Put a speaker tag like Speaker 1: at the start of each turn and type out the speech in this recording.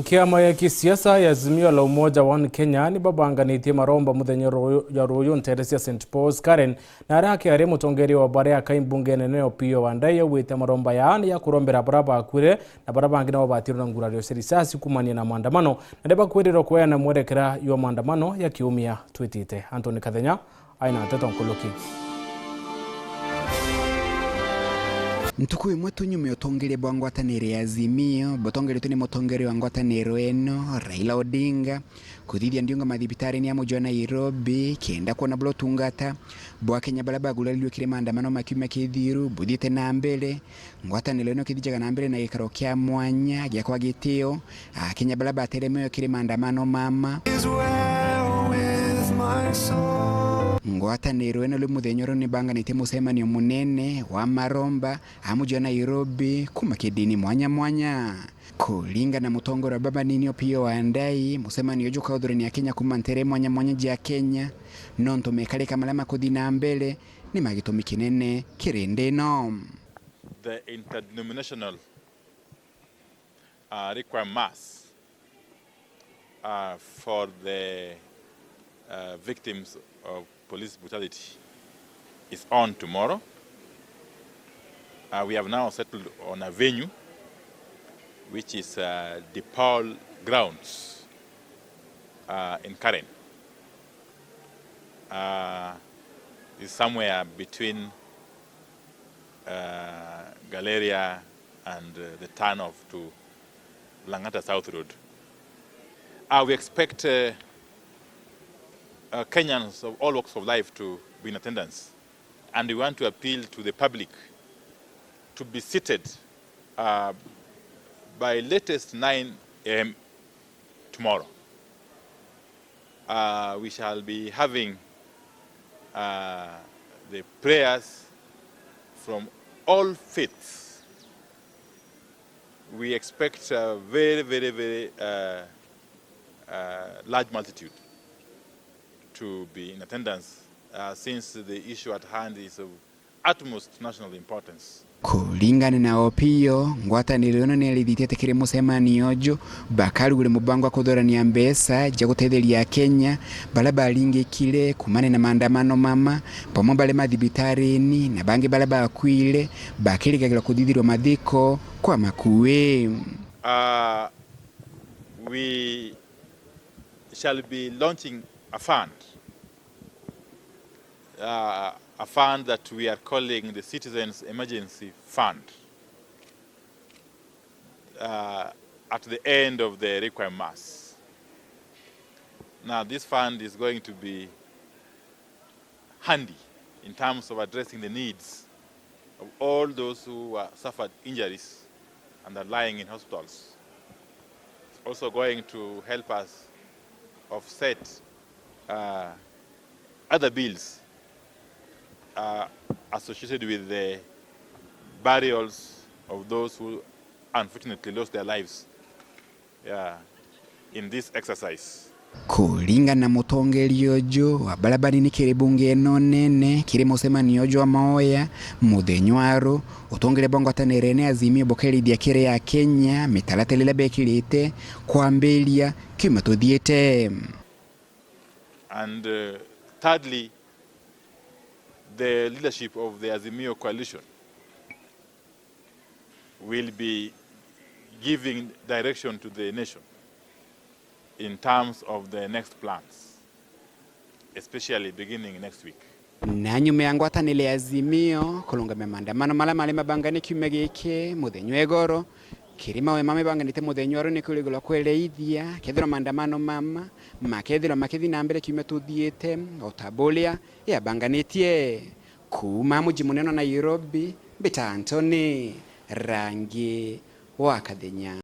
Speaker 1: Kiama ya kisiasa ya Azimio la Umoja wa Kenya ni babanganitie Maromba muthenya ya RUUJU nteresi ya St. Paul's Karen na arake ari mutongeri wa bare akaimbunge nene Opio Wandayi wite Maromba ya kurombera baraba akwire na baraba angina wabatiro na ngurario serisasi kumania na maandamano na deba kwiriro kwena mwerekera yo maandamano ya KIUMIA TWITITE. Anthony Kathenya aina teto nkuluki.
Speaker 2: Ntukuwe mwetu nyume otongere bwa ngwataniro ya Azimio, botongere tuni motongere wa ngwataniro eno, Raila Odinga, kuthithia ndionga mathibitari ni amu jona Nairobi, kienda kuona blo tungata, bwa Kenya balaba gulalilwe kire maandamano makiumia kithiru, buthite na mbele, ngwataniro eno kithijaga na mbele na gikaro kia mwanya, gya kwa gitio, Kenya balaba ateremeo kire maandamano mama. Ngwataniro eno muthenyoro ni banganite musemanio munene wa Maromba amuja Nairobi kumakidini mwanya kulinga na mutongora baba nini Opio Wandayi musemanio joka udhurani ya Kenya kumantere mwanya ja Kenya nonto mekale kamalama kudina mbele ni magitomi kinene kirende no.
Speaker 3: The interdenominational require mass for the victims of police brutality is on tomorrow. We have now settled on a venue, which is the Paul grounds in Karen. It's somewhere between Galleria and the turn off to Langata South Road. We expect Kenyans of all walks of life to be in attendance, and we want to appeal to the public to be seated by latest 9 a.m. tomorrow. We shall be having the prayers from all faiths. We expect a very large multitude to be in attendance since the issue at hand is of utmost national importance.
Speaker 2: Kulingana na Opio, ngwataniro eno ni alithitete kire musemanio jo bakari ule mubango akudhorania mbesa jagutetheria Kenya balaba alinge kile kumane na maandamano mama pamo bale mathibitari ni na bangi balaba akwile bakiriga kuthithirwa mathiko kwa makuwe.
Speaker 3: We shall be launching a fund that we are calling the Citizens Emergency Fund at the end of the requiem mass. Now this fund is going to be handy in terms of addressing the needs of all those who suffered injuries and are lying in hospitals. It's also going to help us offset other bills associated with the burials of those who unfortunately lost their lives in this exercise.
Speaker 2: Kulinga na mutongeri ojo wabalabani ni kire bunge eno nene kire musemani ojo wa maoya muthenywaro utongere bongo atanerene Azimio bokeri dia kire ya Kenya mitalatelele bekirite kwambelia kimatothiete.
Speaker 3: And thirdly, the leadership of the Azimio coalition will be giving direction to the nation in terms of the next plans, especially beginning next week.
Speaker 2: Na nyume ya ngwatanile Azimio kulunga maandamano mala mabangani kiumia giki muthenywegoro kirima we mame banganite muthenywaro ni kuligula kweleithia kethira maandamano mama makethira makethi na mbere kiumia tuthiete otabolia ya banganitie kuma muji muneno Nairobi bita Anthony rangi wa Kathenya.